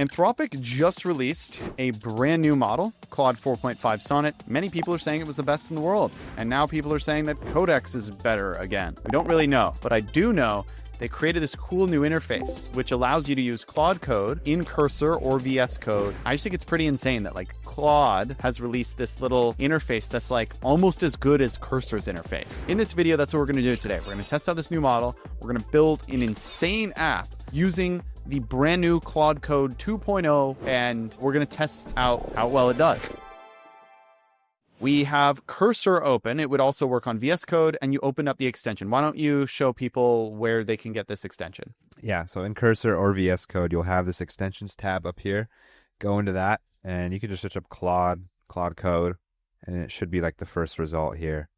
Anthropic just released a brand new model, Claude 4.5 Sonnet. Many people are saying it was the best in the world. And now people are saying that Codex is better again. We don't really know, but I do know they created this cool new interface, which allows you to use Claude code in Cursor or VS Code. I just think it's pretty insane that like Claude has released this little interface that's like almost as good as Cursor's interface. In this video, that's what we're going to do today. We're going to test out this new model. We're going to build an insane app using the brand new Claude Code 2.0, and we're going to test out how well it does. We have Cursor open. It would also work on VS Code, and you open up the extension. Why don't you show people where they can get this extension? Yeah, so in Cursor or VS Code, you'll have this extensions tab up here. Go into that, and you can just search up Claude Code, and it should be like the first result here.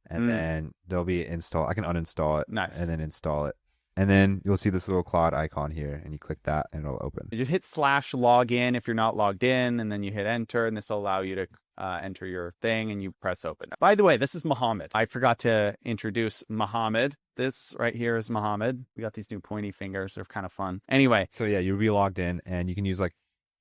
And then there'll be install. I can uninstall it. Nice. And then install it. And then you'll see this little Claude icon here, and you click that, and it'll open. You just hit /login if you're not logged in, and then you hit enter, and this will allow you to enter your thing, and you press open. By the way, this is Mohammed. I forgot to introduce Mohammed. This right here is Mohammed. We got these new pointy fingers. They're kind of fun. Anyway. So yeah, you'll be logged in, and you can use like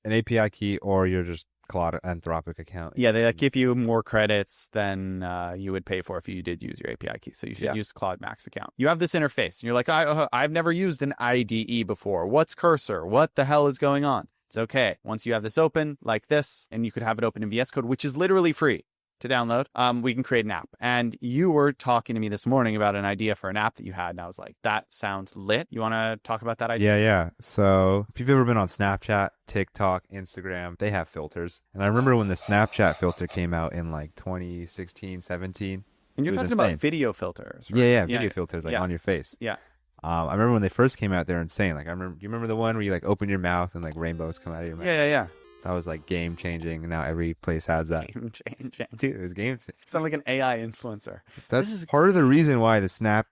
an API key or your just Claude Anthropic account. Yeah, they give you more credits than you would pay for if you did use your API key. So you should use Claude Max account. You have this interface, and you're like, I've never used an IDE before. What's Cursor? What the hell is going on? It's okay. Once you have this open like this, and you could have it open in VS Code, which is literally free to download, we can create an app. And you were talking to me this morning about an idea for an app that you had, and I was like, that sounds lit. You want to talk about that idea? Yeah. So if you've ever been on Snapchat, TikTok, Instagram, they have filters. And I remember when the Snapchat filter came out in like 2016, 17. And you're talking about video filters, right? Yeah, video filters like on your face. Yeah. I remember when they first came out, they're insane. Like, do you remember the one where you like open your mouth and like rainbows come out of your mouth? Yeah. That was like game changing, and now every place has that. Game changing. Dude, it was game changing. You sound like an AI influencer. That's part of the reason why the Snap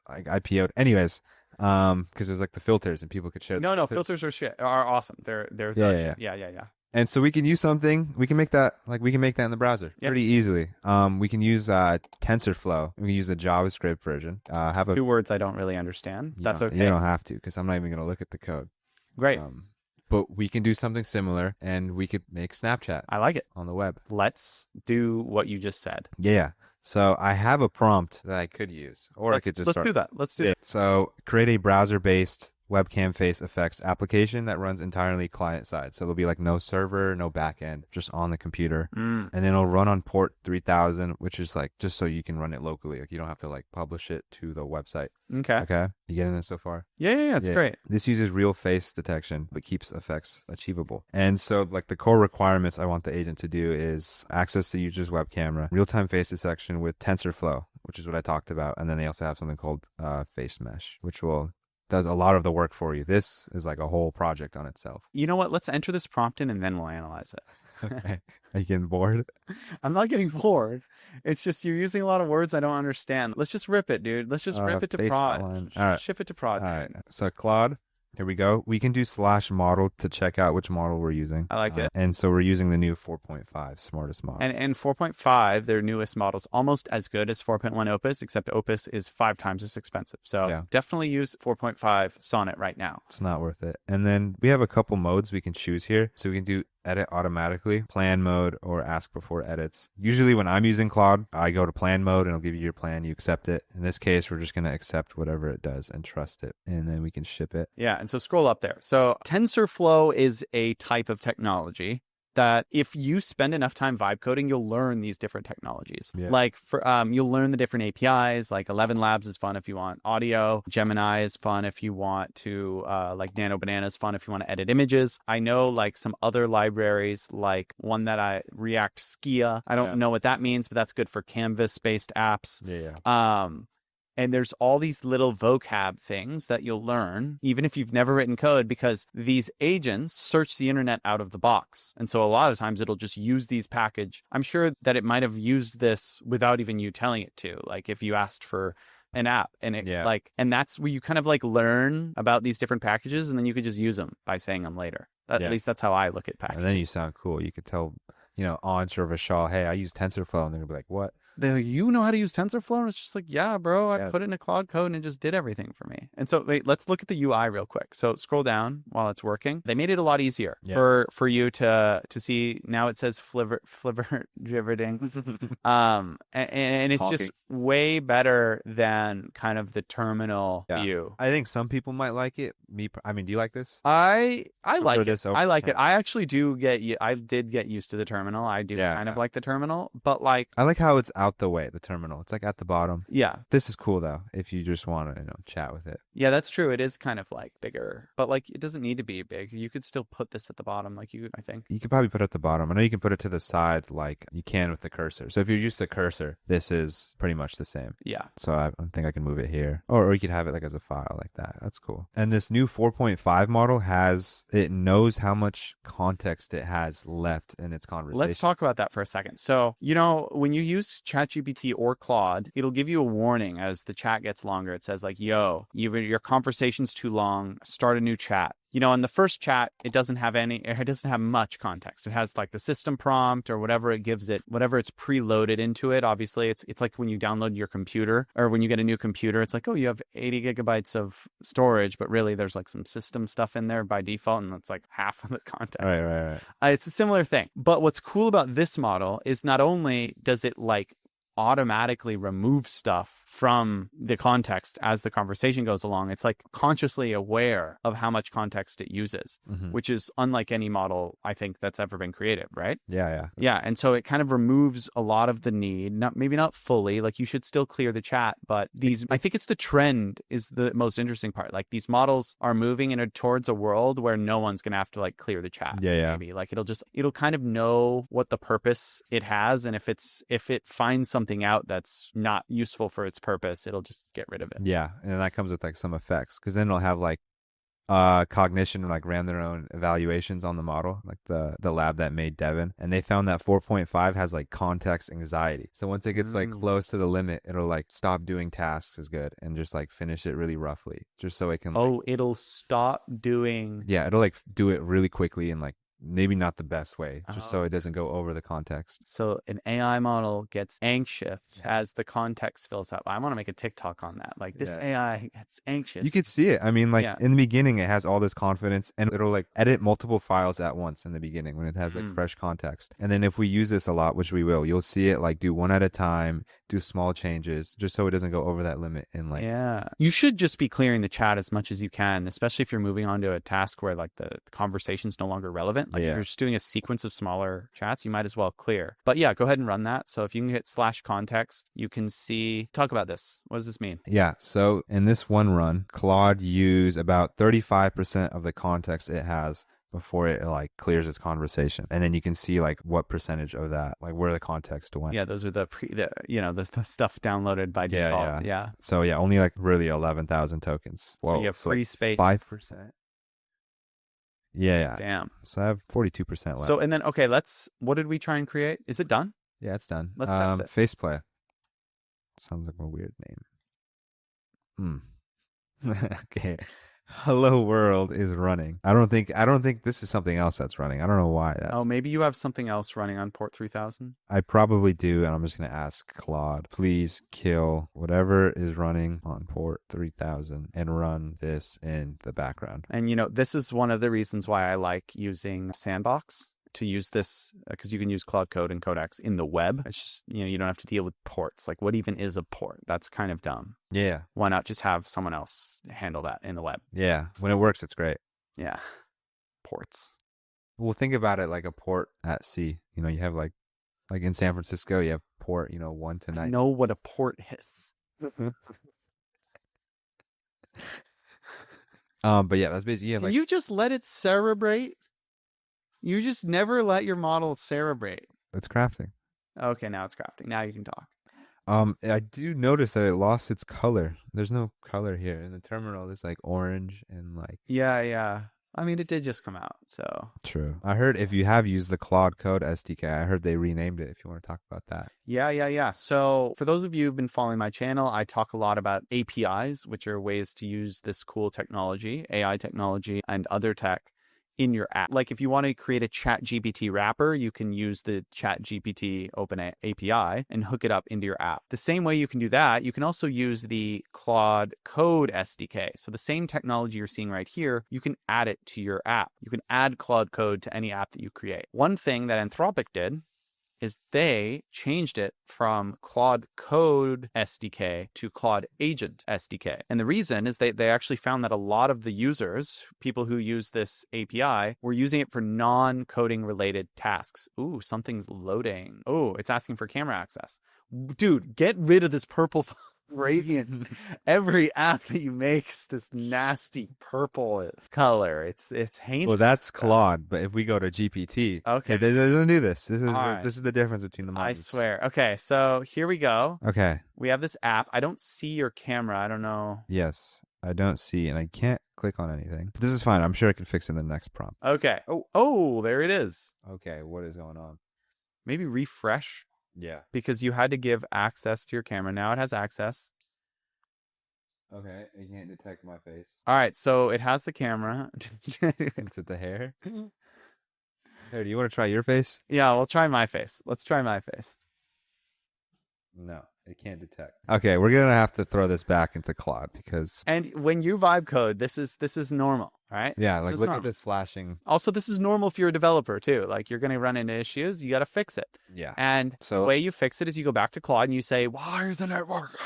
like IPO'd. Anyways, because it was like the filters and people could share. No, filters are awesome. They're yeah. And so we can use something. We can make that in the browser pretty easily. We can use TensorFlow. We can use the JavaScript version. Have 2 words I don't really understand. That's okay. You don't have to, because I'm not even going to look at the code. Great. But we can do something similar, and we could make Snapchat. I like it. On the web. Let's do what you just said. Yeah. So I have a prompt that I could use, or I could just do that. Let's do it. So create a browser-based webcam face effects application that runs entirely client side. So it'll be like no server, no backend, just on the computer. And then it'll run on port 3000, which is like just so you can run it locally. Like you don't have to like publish it to the website. Okay. You getting this so far? Yeah. It's great. This uses real face detection, but keeps effects achievable. And so like the core requirements I want the agent to do is access the user's web camera, real-time face detection with TensorFlow, which is what I talked about. And then they also have something called face mesh, which does a lot of the work for you. This is like a whole project on itself. You know what? Let's enter this prompt in, and then we'll analyze it. Okay. Are you getting bored? I'm not getting bored. It's just you're using a lot of words I don't understand. Let's just rip it, dude. Let's just rip it to prod. All right. Ship it to prod. All right. So Claude, here we go. We can do /model to check out which model we're using. I like it. And so we're using the new 4.5 smartest model. And 4.5, their newest model's almost as good as 4.1 Opus, except Opus is 5 times as expensive. So definitely use 4.5 Sonnet right now. It's not worth it. And then we have a couple modes we can choose here. So we can do edit automatically, plan mode, or ask before edits. Usually when I'm using Claude, I go to plan mode and it'll give you your plan. You accept it. In this case, we're just going to accept whatever it does and trust it. And then we can ship it. Yeah. And so scroll up there. So TensorFlow is a type of technology that if you spend enough time vibe coding, you'll learn these different technologies. Like you'll learn the different APIs, like 11 Labs is fun if you want audio. Gemini is fun if you want to, like Nano Banana is fun if you want to edit images. I know like some other libraries, like one that React Skia. I don't know what that means, but that's good for Canvas-based apps. And there's all these little vocab things that you'll learn, even if you've never written code, because these agents search the internet out of the box. And so a lot of times it'll just use these package. I'm sure that it might have used this without even you telling it to, like if you asked for an app and and that's where you kind of like learn about these different packages, and then you could just use them by saying them later. At least that's how I look at packages. And then you sound cool. You could tell, Anj or Vishal, hey, I use TensorFlow. And they're going to be like, what? they're like, you know how to use TensorFlow? And it's just like, yeah, bro, I put it in a Claude code and it just did everything for me. And so wait, let's look at the UI real quick. So scroll down while it's working. They made it a lot easier for you to see. Now it says fliverding. And it's just way better than kind of the terminal view. I think some people might like it. I mean, do you like this? I like it. I like it. I actually did get used to the terminal. I do kind of like the terminal, but like I like how it's out the way, the terminal. It's like at the bottom. Yeah. This is cool though, if you just want to, chat with it. Yeah, that's true. It is kind of like bigger, but like it doesn't need to be big. You could still put this at the bottom, I think. You could probably put it at the bottom. I know you can put it to the side like you can with the cursor. So if you're used to cursor, this is pretty much the same. Yeah. So I think I can move it here. Or you could have it like as a file like that. That's cool. And this new 4.5 model it knows how much context it has left in its conversation. Let's talk about that for a second. So, when you use ChatGPT or Claude, it'll give you a warning as the chat gets longer. It says like, yo, your conversation's too long. Start a new chat. In the first chat, it doesn't have much context. It has like the system prompt or whatever it gives it, whatever it's preloaded into it. Obviously, it's like when you download your computer or when you get a new computer, it's like, oh, you have 80 gigabytes of storage, but really there's like some system stuff in there by default, and it's like half of the context. Right. It's a similar thing. But what's cool about this model is not only does it like automatically remove stuff from the context as the conversation goes along, it's like consciously aware of how much context it uses, which is unlike any model I think that's ever been created, right? Yeah. And so it kind of removes a lot of the need, maybe not fully, like you should still clear the chat, but I think it's the trend is the most interesting part. Like these models are moving towards a world where no one's gonna have to like clear the chat. Maybe like it'll kind of know what the purpose it has, and if it finds something out that's not useful for its purpose, it'll just get rid of it. Yeah, and that comes with like some effects, because then it'll have like Cognition like ran their own evaluations on the model, like the lab that made Devin, and they found that 4.5 has like context anxiety. So once it gets like close to the limit, it'll like stop doing tasks as good and just like finish it really roughly, just so it can it'll stop doing it'll like do it really quickly and like maybe not the best way, just so it doesn't go over the context. So an AI model gets anxious as the context fills up. I want to make a TikTok on that. Like this AI gets anxious. You could see it. I mean, like in the beginning, it has all this confidence, and it'll like edit multiple files at once in the beginning when it has like fresh context. And then if we use this a lot, which we will, you'll see it like do one at a time, do small changes, just so it doesn't go over that limit. And like, you should just be clearing the chat as much as you can, especially if you're moving on to a task where like the conversation's no longer relevant. Like if you're just doing a sequence of smaller chats, you might as well clear. But yeah, go ahead and run that. So if you can hit /context, you can see, talk about this. What does this mean? Yeah. So in this one run, Claude used about 35% of the context it has before it like clears its conversation, and then you can see like what percentage of that, like where the context went. Yeah, those are the stuff downloaded by default. Yeah. So only like really 11,000 tokens. Whoa, so you have free space. 5%. Yeah. Damn. So I have 42% left. So and then what did we try and create? Is it done? Yeah, it's done. Let's test it. Faceplay. Sounds like a weird name. Okay. Hello World is running. I don't think this is something else that's running. I don't know why. Maybe you have something else running on port 3000. I probably do, and I'm just going to ask Claude, please kill whatever is running on port 3000 and run this in the background. And this is one of the reasons why I like using Sandbox to use this, because you can use Claude Code and Codex in the web. It's just, you don't have to deal with ports. Like, what even is a port? That's kind of dumb. Yeah. Why not just have someone else handle that in the web? Yeah. When it works, it's great. Yeah. Ports. Well, think about it like a port at sea. You have like in San Francisco, you have port, 1 to 9. I know what a port is. But yeah, that's basically Can you just let it cerebrate? You just never let your model cerebrate. It's crafting. Okay, now it's crafting. Now you can talk. I do notice that it lost its color. There's no color here in the terminal. It's like orange and like. Yeah. I mean, it did just come out, so. True. I heard if you have used the Claude Code SDK, I heard they renamed it. If you want to talk about that. Yeah. So for those of you who've been following my channel, I talk a lot about APIs, which are ways to use this cool technology, AI technology, and other tech in your app. Like if you want to create a Chat GPT wrapper, you can use the Chat GPT Open API and hook it up into your app. The same way you can do that, you can also use the Claude Code SDK. So the same technology you're seeing right here, you can add it to your app. You can add Claude Code to any app that you create. One thing that Anthropic did is they changed it from Claude Code SDK to Claude Agent SDK. And the reason is they actually found that a lot of the users, people who use this API, were using it for non-coding related tasks. Ooh, something's loading. Oh, it's asking for camera access. Dude, get rid of this purple gradient. Every app that you make is this nasty purple color. It's heinous. Well, that's Claude, but if we go to GPT, okay, they don't do this. This is the difference between the I models. swear. Okay, so here we go. Okay. We have this app. I don't see your camera. I don't know. Yes, I don't see, and I can't click on anything. This is fine. I'm sure I can fix it in the next prompt. Okay. Oh, there it is. Okay, what is going on? Maybe refresh. Yeah. Because you had to give access to your camera. Now it has access. Okay, it can't detect my face. All right, so it has the camera. Is it the hair? Here, do you want to try your face? Yeah, we'll try my face. Let's try my face. No, it can't detect. Okay, we're gonna have to throw this back into Claude because. And when you vibe code, this is normal, right? Yeah, this like look at this flashing. Also, this is normal if you're a developer too. Like you're gonna run into issues, you got to fix it. Yeah. And so the way you fix it is you go back to Claude and you say, "Why isn't it working?"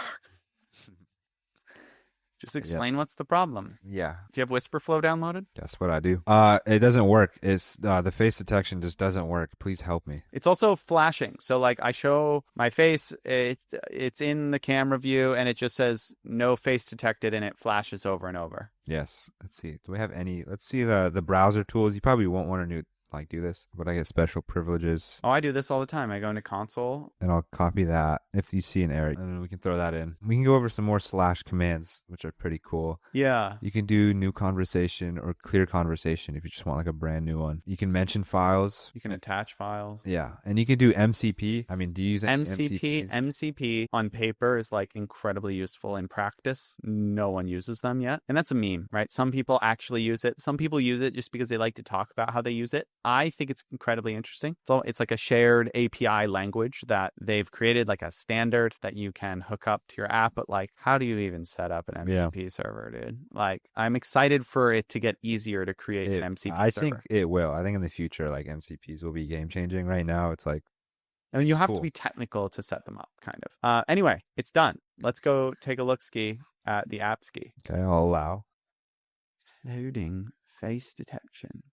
Just explain what's the problem. Yeah. Do you have WhisperFlow downloaded? That's what I do. It doesn't work. It's the face detection just doesn't work. Please help me. It's also flashing. So like I show my face, it's in the camera view and it just says no face detected and it flashes over and over. Yes. Let's see. Do we have any? Let's see the browser tools. You probably won't want to do this, but I get special privileges. Oh, I do this all the time. I go into console and I'll copy that if you see an error, and then we can throw that in. We can go over some more / commands, which are pretty cool. Yeah. You can do new conversation or clear conversation if you just want like a brand new one. You can mention files. You can attach files. Yeah. And you can do MCP. I mean, do you use MCP? MCP on paper is like incredibly useful. In practice, no one uses them yet. And that's a meme, right? Some people actually use it. Some people use it just because they like to talk about how they use it. I think it's incredibly interesting. So it's like a shared API language that they've created, like a standard that you can hook up to your app. But like, how do you even set up an MCP server, dude? Like, I'm excited for it to get easier to create an MCP server. I think it will. I think in the future, like MCPs will be game changing. Right now, it's like, I mean, you have to be technical to set them up, kind of. Anyway, it's done. Let's go take a look ski at the app ski. Okay, I'll allow. Loading face detection.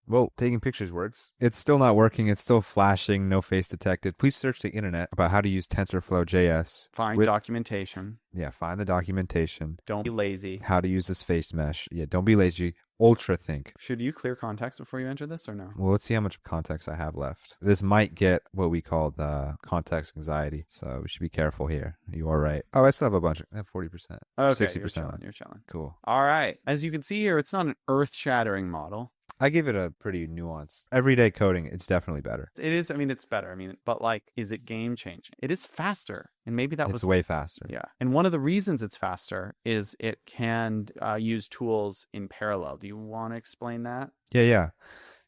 Well, taking pictures works. It's still not working. It's still flashing. No face detected. Please search the internet about how to use TensorFlow JS. Find documentation. Yeah, find the documentation. Don't be lazy. How to use this face mesh. Yeah, don't be lazy. Ultra think. Should you clear context before you enter this or no? Well, let's see how much context I have left. This might get what we call the context anxiety, so we should be careful here. You are right. Oh, I still have a bunch. I have 40%. Okay, 60%. You're chilling. Cool. All right. As you can see here, it's not an earth-shattering model. I give it a pretty nuanced. Everyday coding, it's definitely better. It is. I mean, it's better. I mean, but like, is it game changing? It is faster. And maybe it's way faster. Yeah. And one of the reasons it's faster is it can use tools in parallel. Do you want to explain that? Yeah.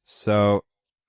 So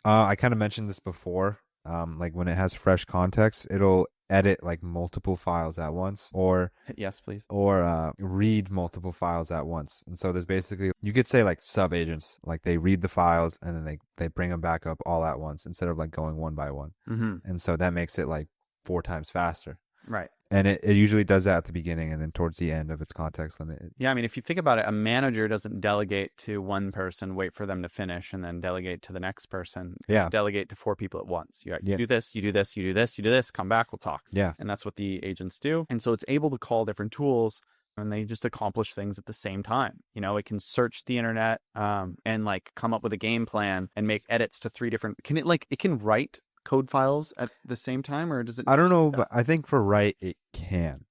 I kind of mentioned this before. Like when it has fresh context, it'll edit like multiple files at once, or yes, please, or read multiple files at once. And so there's basically, you could say like sub agents, like they read the files and then they bring them back up all at once instead of like going one by one. Mm-hmm. And so that makes it like 4 times faster. Right. And it usually does that at the beginning and then towards the end of its context limit. Yeah, I mean, if you think about it, a manager doesn't delegate to one person, wait for them to finish, and then delegate to the next person. Yeah. Delegate to 4 people at once. You do this, you do this, you do this, you do this, come back, we'll talk. Yeah. And that's what the agents do. And so it's able to call different tools and they just accomplish things at the same time. You know, it can search the internet and like come up with a game plan and make edits to 3 different... It can write code files at the same time, or does it? I don't know, but I think for write it can.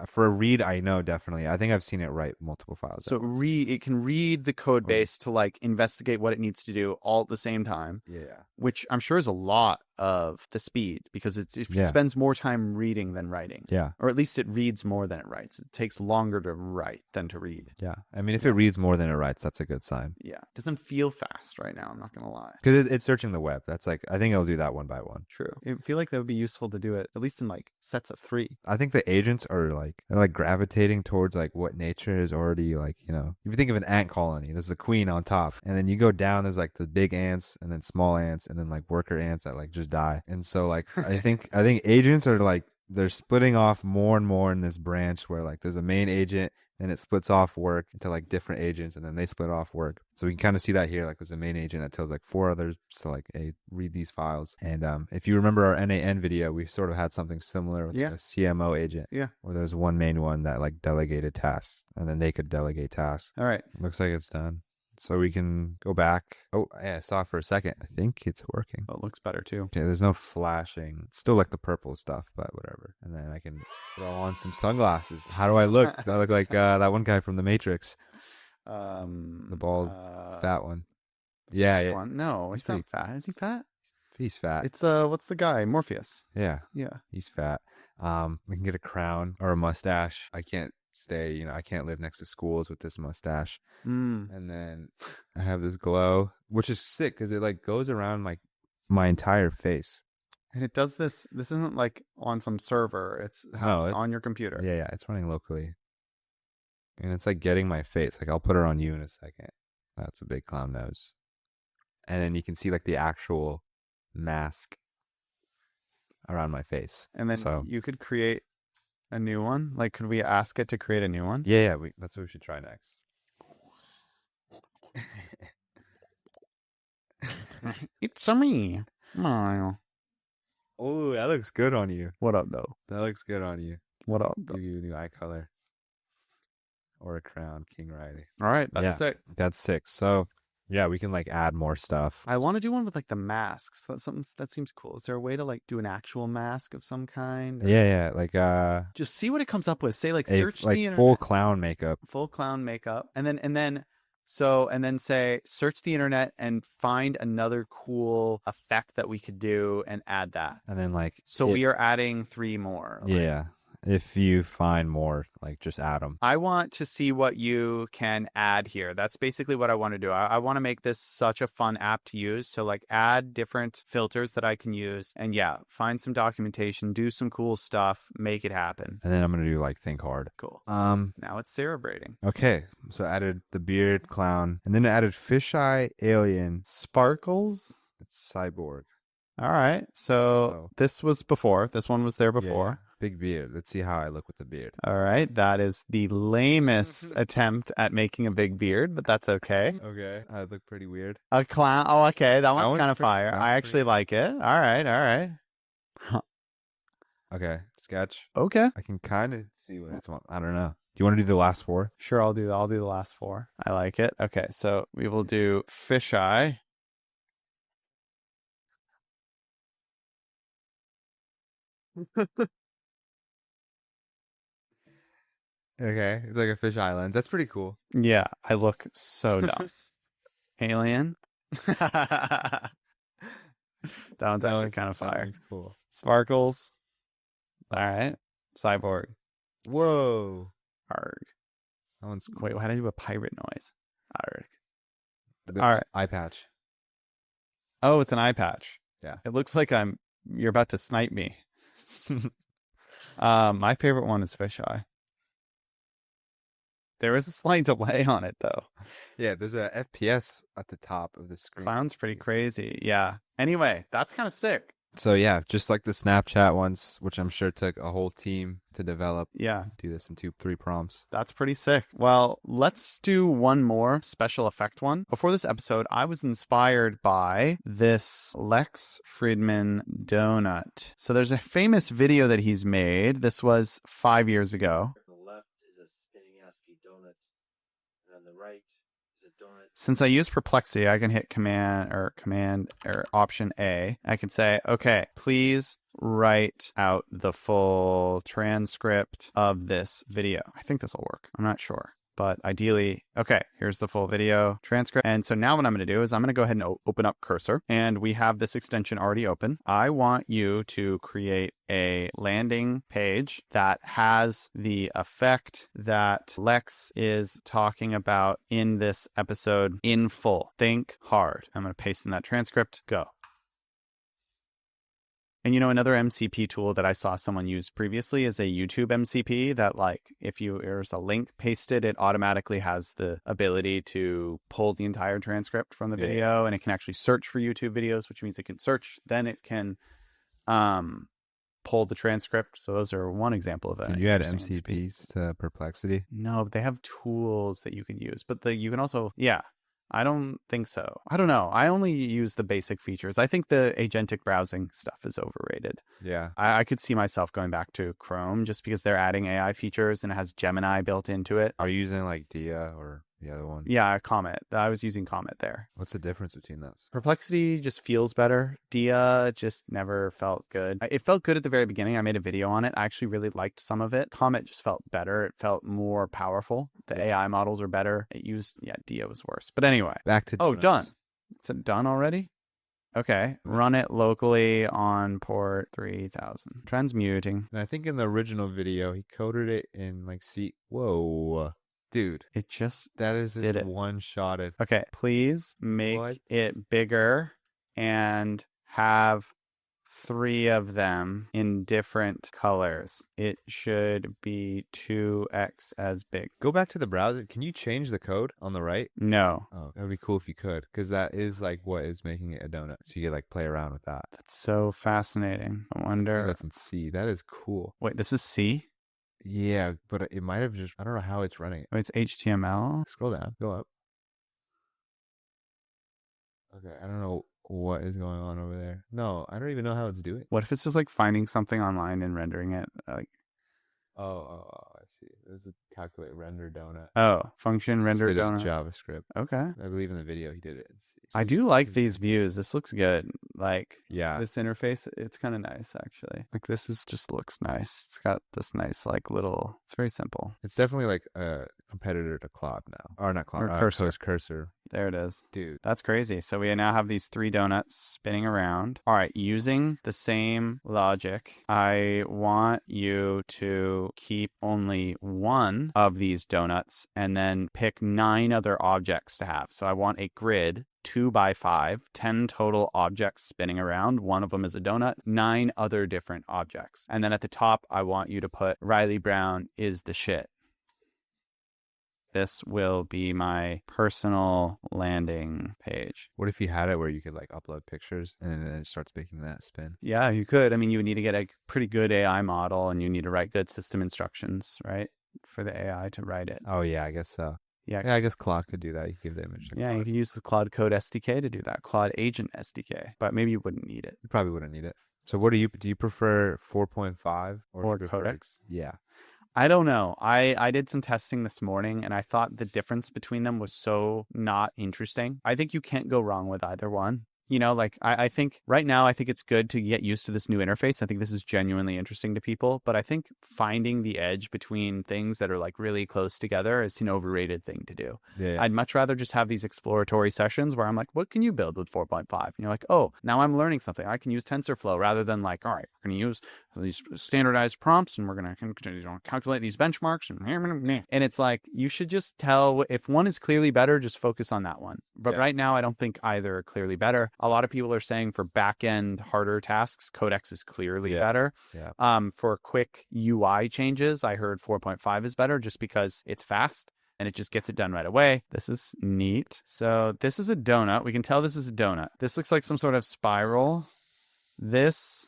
For a read, I know definitely. I think I've seen it write multiple files. So it can read the code base to like investigate what it needs to do all at the same time. Yeah. Which I'm sure is a lot of the speed because it Yeah. spends more time reading than writing. Yeah. Or at least it reads more than it writes. It takes longer to write than to read. Yeah. I mean, if it reads more than it writes, that's a good sign. Yeah. It doesn't feel fast right now. I'm not going to lie. Because it's searching the web. That's like, I think it'll do that one by one. True. I feel like that would be useful to do it at least in like sets of 3. I think the agents are like, they're like gravitating towards like what nature is already like, you know, if you think of an ant colony, there's the queen on top. And then you go down, there's like the big ants and then small ants and then like worker ants that like just die. And so like, I think agents are like, they're splitting off more and more in this branch where like there's a main agent and it splits off work into like different agents and then they split off work. So we can kind of see that here. Like there's a main agent that tells like 4 others to like, hey, read these files. And if you remember our NAN video, we sort of had something similar with like, a CMO agent. Yeah. Where there's one main one that like delegated tasks and then they could delegate tasks. All right. Looks like it's done. So we can go back. Oh, yeah, I saw it for a second. I think it's working. Well, it looks better too. Okay, there's no flashing. It's still like the purple stuff, but whatever. And then I can throw on some sunglasses. How do I look? Do I look like that one guy from The Matrix? The bald, fat one. Yeah. One? No, he's not fat. Is he fat? He's fat. It's what's the guy? Morpheus. Yeah. Yeah. He's fat. We can get a crown or a mustache. I can't stay, I can't live next to schools with this mustache. And then I have this glow, which is sick because it like goes around like my entire face. And it does this isn't like on some server, it's on your computer. Yeah, it's running locally. And it's like getting my face. Like I'll put her on you in a second. That's a big clown nose. And then you can see like the actual mask around my face. And then you could create a new one? Like, could we ask it to create a new one? Yeah, that's what we should try next. It's me. Mario. Oh, that looks good on you. What up, though? That looks good on you. What up, though? Give you a new eye color. Or a crown, King Riley. All right, that's sick. That's sick. So, yeah, we can like add more stuff. I want to do one with like the masks. That's something that seems cool. Is there a way to like do an actual mask of some kind? Yeah, like just see what it comes up with. Say like search like the internet. full clown makeup. Full clown makeup. And then say search the internet and find another cool effect that we could do and add that. And then like we are adding 3 more. Yeah. If you find more, like just add them. I want to see what you can add here. That's basically what I want to do. I want to make this such a fun app to use. So like add different filters that I can use and find some documentation, do some cool stuff, make it happen. And then I'm going to do like think hard. Cool. Now it's cerebrating. Okay. So I added the beard clown and then I added fisheye alien. Sparkles. It's cyborg. All right. So this was before. This one was there before. Yeah. Big beard. Let's see how I look with the beard. All right. That is the lamest attempt at making a big beard, but that's okay. Okay. I look pretty weird. A clown. Oh, okay. That one's kind of fire. I actually like it. All right. Huh. Okay. Sketch. Okay. I can kind of see what it's on. I don't know. Do you want to do the last 4? Sure. I'll do the last 4. I like it. Okay. So we will do fisheye. Okay, it's like a fish island. That's pretty cool. Yeah, I look so dumb. Alien. That one's actually kind of fire. That's cool. Sparkles. All right. Cyborg. Whoa. Arg. That one's cool. Wait, why did I do a pirate noise? Arg. All right. Eye patch. Oh, it's an eye patch. Yeah. It looks like you're about to snipe me. My favorite one is fisheye. There is a slight delay on it, though. Yeah, there's a FPS at the top of the screen. Clown's pretty crazy. Yeah. Anyway, that's kind of sick. So, yeah, just like the Snapchat ones, which I'm sure took a whole team to develop. Yeah. Do this in 3 prompts. That's pretty sick. Well, let's do one more special effect one. Before this episode, I was inspired by this Lex Friedman donut. So there's a famous video that he's made. This was 5 years ago. Since I use Perplexity, I can hit command or option A. I can say, okay, please write out the full transcript of this video. I think this will work. I'm not sure. But ideally, okay, here's the full video transcript. And so now what I'm going to do is I'm going to go ahead and open up Cursor, and we have this extension already open. I want you to create a landing page that has the effect that Lex is talking about in this episode in full. Think hard. I'm going to paste in that transcript. Go. And another MCP tool that I saw someone use previously is a YouTube MCP that, like, if there's a link pasted, it automatically has the ability to pull the entire transcript from the video, and it can actually search for YouTube videos, which means it can search, then it can pull the transcript. So those are one example of that. Can you add MCPs to Perplexity? No, but they have tools that you can use. But you can also, I don't think so. I don't know. I only use the basic features. I think the agentic browsing stuff is overrated. Yeah. I could see myself going back to Chrome just because they're adding AI features and it has Gemini built into it. Are you using like Dia or the other one? Yeah, Comet. I was using Comet there. What's the difference between those? Perplexity just feels better. Dia just never felt good. It felt good at the very beginning. I made a video on it. I actually really liked some of it. Comet just felt better. It felt more powerful. The AI models are better. Dia was worse. But anyway. Back to donuts. Done. Is it done already? Okay. Run it locally on port 3000. Transmuting. And I think in the original video, he coded it in like C. Whoa. Dude, it just that is just one-shotted. Okay, please make it bigger and have 3 of them in different colors. It should be 2x as big. Go back to the browser. Can you change the code on the right? No. Oh, that would be cool if you could, because that is like what is making it a donut. So you could like play around with that. That's so fascinating. I wonder. That's in C. That is cool. Wait, this is C? Yeah, but it might have just, I don't know how it's running. Oh, it's HTML? Scroll down, go up. Okay, I don't know what is going on over there. No, I don't even know how it's doing. What if it's just like finding something online and rendering it? Like, Oh, I see. There's a calculate render donut. Oh, function render donut. JavaScript. Okay. I believe in the video he did it in C. I do like these views. This looks good. Like, yeah, this interface, it's kind of nice actually. Like, this just looks nice. It's got this nice like little. It's very simple. It's definitely like a competitor to Claude now, or not Claude. Or Cursor. Cursor. There it is. Dude. That's crazy. So we now have these 3 donuts spinning around. All right. Using the same logic, I want you to keep only 1 of these donuts and then pick 9 other objects to have. So I want a grid, 2 by 5, 10 total objects spinning around. 1 of them is a donut, 9 other different objects. And then at the top, I want you to put Riley Brown is the shit. This will be my personal landing page. What if you had it where you could like upload pictures and then it starts making that spin? Yeah, you could. I mean, you would need to get a pretty good AI model and you need to write good system instructions, right? For the AI to write it. Oh, yeah, I guess so. Yeah, I guess Claude could do that. You give the image to Claude. You can use the Claude Code SDK to do that. Claude Agent SDK. But maybe you wouldn't need it. You probably wouldn't need it. So what do you prefer 4.5 or Codex? Yeah. I don't know. I did some testing this morning and I thought the difference between them was so not interesting. I think you can't go wrong with either one. Like I think right now, I think it's good to get used to this new interface. I think this is genuinely interesting to people, but I think finding the edge between things that are like really close together is an overrated thing to do. Yeah. I'd much rather just have these exploratory sessions where I'm like, what can you build with 4.5? And you're like, oh, now I'm learning something. I can use TensorFlow rather than like, all right, we're going to use these standardized prompts and we're going to calculate these benchmarks. And it's like, you should just tell if one is clearly better, just focus on that one. But right now, I don't think either are clearly better. A lot of people are saying for back-end harder tasks, Codex is clearly better. Yeah. For quick UI changes, I heard 4.5 is better just because it's fast and it just gets it done right away. This is neat. So this is a donut. We can tell this is a donut. This looks like some sort of spiral. That's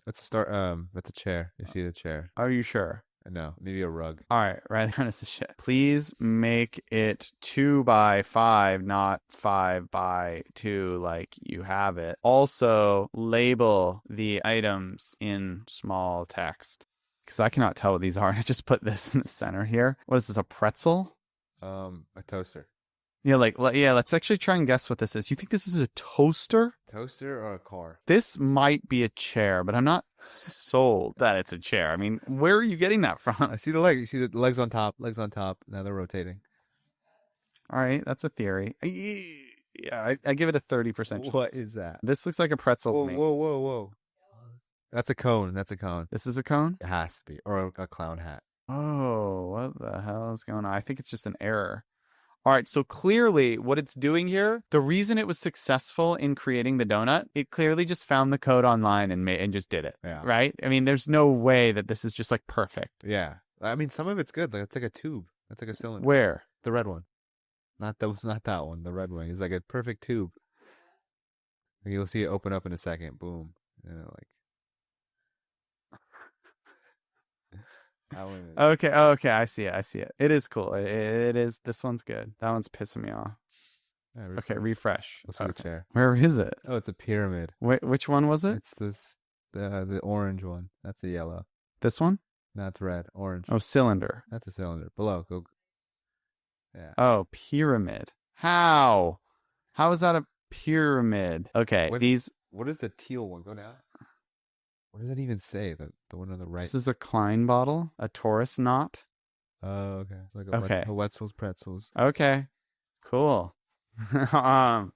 a chair. You see the chair. Are you sure? No, maybe a rug. All right, right on this shit. Please make it 2 by 5, not 5 by 2 like you have it. Also, label the items in small text. Because I cannot tell what these are. I just put this in the center here. What is this, a pretzel? A toaster. Yeah, let's actually try and guess what this is. You think this is a toaster? Toaster or a car? This might be a chair, but I'm not sold that it's a chair. I mean, where are you getting that from? I see the leg. You see the legs on top. Now they're rotating. All right, that's a theory. Yeah, I give it a 30% chance. What is that? This looks like a pretzel Whoa, to me. whoa. That's a cone. This is a cone? It has to be. Or a clown hat. Oh, what the hell is going on? I think it's just an error. All right, so clearly what it's doing here, the reason it was successful in creating the donut, it clearly just found the code online and just did it, right? I mean, there's no way that this is just like perfect. Yeah. I mean, some of it's good. Like, it's like a tube. That's like a cylinder. Where? The red one. Not that one. The red one. It's like a perfect tube. You'll see it open up in a second. Boom. Okay, I see it. It is cool. It is. This one's good. That one's pissing me off. Okay, refresh. Let's see the chair. Where is it? Oh, it's a pyramid. Wait, which one was it? It's the orange one. That's a yellow. This one? That's red. Orange. Oh, cylinder. That's a cylinder. Below. Go. Yeah. Oh, pyramid. How? How is that a pyramid? Okay, What is the teal one? Go down. What does that even say? The one on the right. This is a Klein bottle, a Taurus knot. Oh, okay. Like a Wetzel's pretzels. Okay, cool.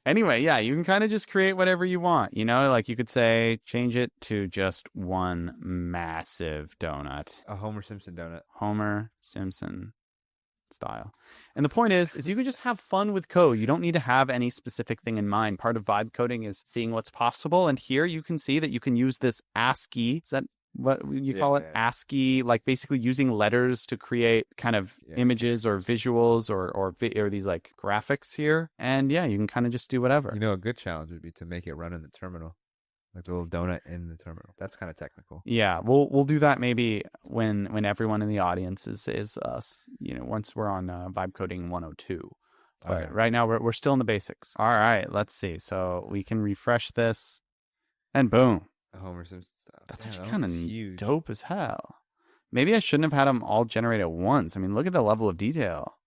Anyway, yeah, you can kind of just create whatever you want. You know, like you could say, change it to just one massive donut. A Homer Simpson donut. Homer Simpson style. And the point is you can just have fun with code. You don't need to have any specific thing in mind. Part of vibe coding is seeing what's possible. And here you can see that you can use this ASCII. Is that what you call it? Yeah. ASCII, like basically using letters to create kind of images or visuals or these like graphics here. And yeah, you can kind of just do whatever. You know, a good challenge would be to make it run in the terminal. Like the little donut in the terminal. That's kind of technical. Yeah, we'll do that maybe when everyone in the audience is us. You know, once we're on Vibe Coding 102. But right now we're still in the basics. All right, let's see. So we can refresh this, and boom. Homer Simpson stuff. That's actually kind of dope as hell. Maybe I shouldn't have had them all generate at once. I mean, look at the level of detail.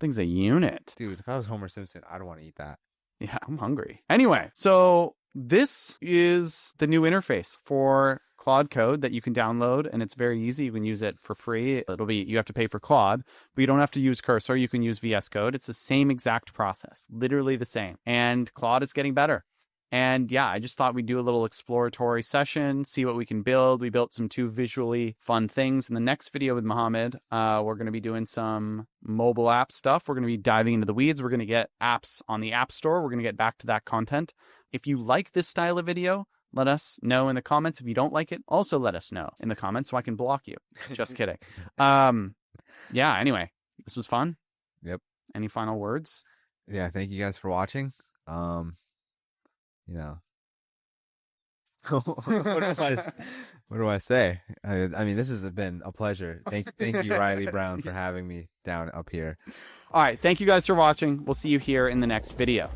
Thing's a unit. Dude, if I was Homer Simpson, I'd want to eat that. Yeah, I'm hungry. Anyway, so this is the new interface for Claude Code that you can download, and it's very easy. You can use it for free. You have to pay for Claude, but you don't have to use Cursor. You can use VS Code. It's the same exact process, literally the same. And Claude is getting better. And yeah, I just thought we'd do a little exploratory session, see what we can build. We built some 2 visually fun things. In the next video with Mohammed, we're going to be doing some mobile app stuff. We're going to be diving into the weeds. We're going to get apps on the App Store. We're going to get back to that content. If you like this style of video, let us know in the comments. If you don't like it, also let us know in the comments so I can block you. Just kidding. Yeah, anyway, this was fun. Yep. Any final words? Yeah, thank you guys for watching. You know, what do I say? I mean, this has been a pleasure. Thank you, Riley Brown, for having me down up here. All right. Thank you guys for watching. We'll see you here in the next video.